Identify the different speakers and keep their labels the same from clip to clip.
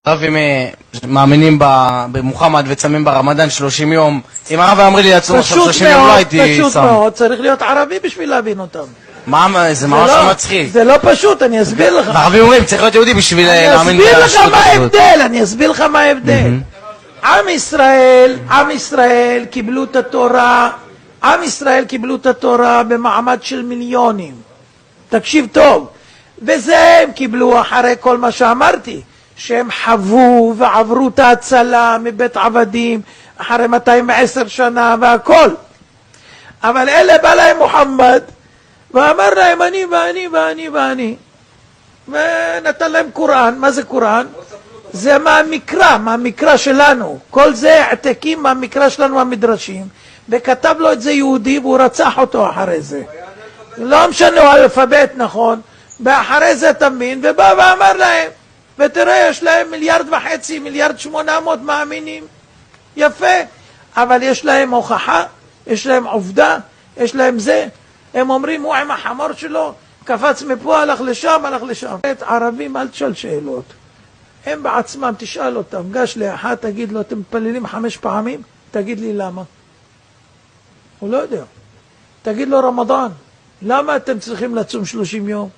Speaker 1: הרב, אם מאמינים במוחמד וצמים ברמדאן 30 יום, אם הרב אמרי לי לעצום עכשיו 30 יום לא הייתי שם.
Speaker 2: פשוט מאוד, צריך להיות ערבי בשביל להבין אותם.
Speaker 1: זה ממש מצחיק.
Speaker 2: זה לא פשוט, אני אסביר לך.
Speaker 1: הערבים אומרים, צריך להיות יהודי בשביל להאמין
Speaker 2: בשטות הזאת. אני אסביר לך מה ההבדל. עם ישראל קיבלו את התורה, עם ישראל קיבלו את התורה במעמד של מיליונים. תקשיב טוב. וזה הם קיבלו אחרי כל מה שאמרתי. שהם חוו ועברו את ההצלה מבית עבדים אחרי 210 שנה והכל. אבל אלה בא להם מוחמד ואמר להם אני ואני ואני ואני, ונתן להם קוראן. מה זה קוראן? זה מהמקרא שלנו. כל זה העתקים מהמקרא שלנו המדרשים, וכתב לו את זה יהודי והוא רצח אותו אחרי זה. לא משנה, הוא אלפבית, נכון, ואחרי זה תמין, ובא ואמר להם, ותראה, יש להם 1.5 מיליארד, 1.8 מיליארד מאמינים. יפה. אבל יש להם הוכחה, יש להם עובדה, יש להם זה. הם אומרים, הוא עם החמור שלו, קפץ מפה, הלך לשם, הלך לשם. ערבים, אל תשאל שאלות. הם בעצמם, תשאל אותם, גש לאחד, תגיד לו, אתם מתפללים 5 פעמים? תגיד לי למה. הוא לא יודע. תגיד לו רמדאן, למה אתם צריכים לצום 30 יום?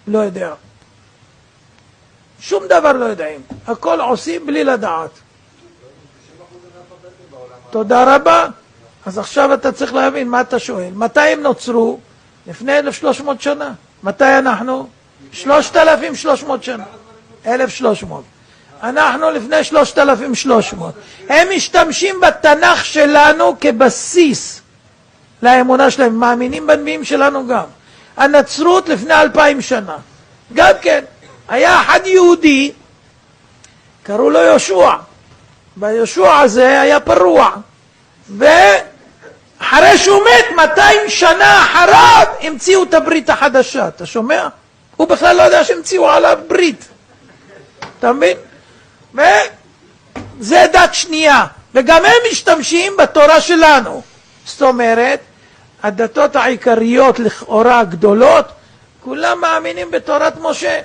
Speaker 2: לא יודע. שום דבר לא יודעים, הכל עושים בלי לדעת. תודה רבה. אז עכשיו אתה צריך להבין מה אתה שואל. מתי הם נוצרו? לפני 1,300 שנה. מתי אנחנו? 3,300 שנה. 1,300. אנחנו לפני 3,300. הם משתמשים בתנ"ך שלנו כבסיס לאמונה שלהם. מאמינים בנביאים שלנו גם. הנצרות לפני 2,000 שנה. גם כן. היה אחד יהודי, קראו לו יהושע, והיהושע הזה היה פרוע, ואחרי שהוא מת 200 שנה אחריו המציאו את הברית החדשה. אתה שומע? הוא בכלל לא יודע שהמציאו עליו ברית, אתה מבין? וזה דת שנייה, וגם הם משתמשים בתורה שלנו. זאת אומרת, הדתות העיקריות לכאורה הגדולות, כולם מאמינים בתורת משה.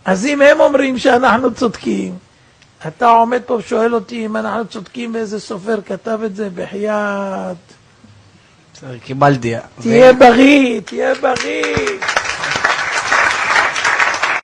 Speaker 2: אז אם הם אומרים שאנחנו צודקים, אתה עומד פה ושואל אותי אם אנחנו צודקים ואיזה סופר כתב את זה. בחייאת.
Speaker 1: קיבלתי.
Speaker 2: תהיה בריא, תהיה בריא.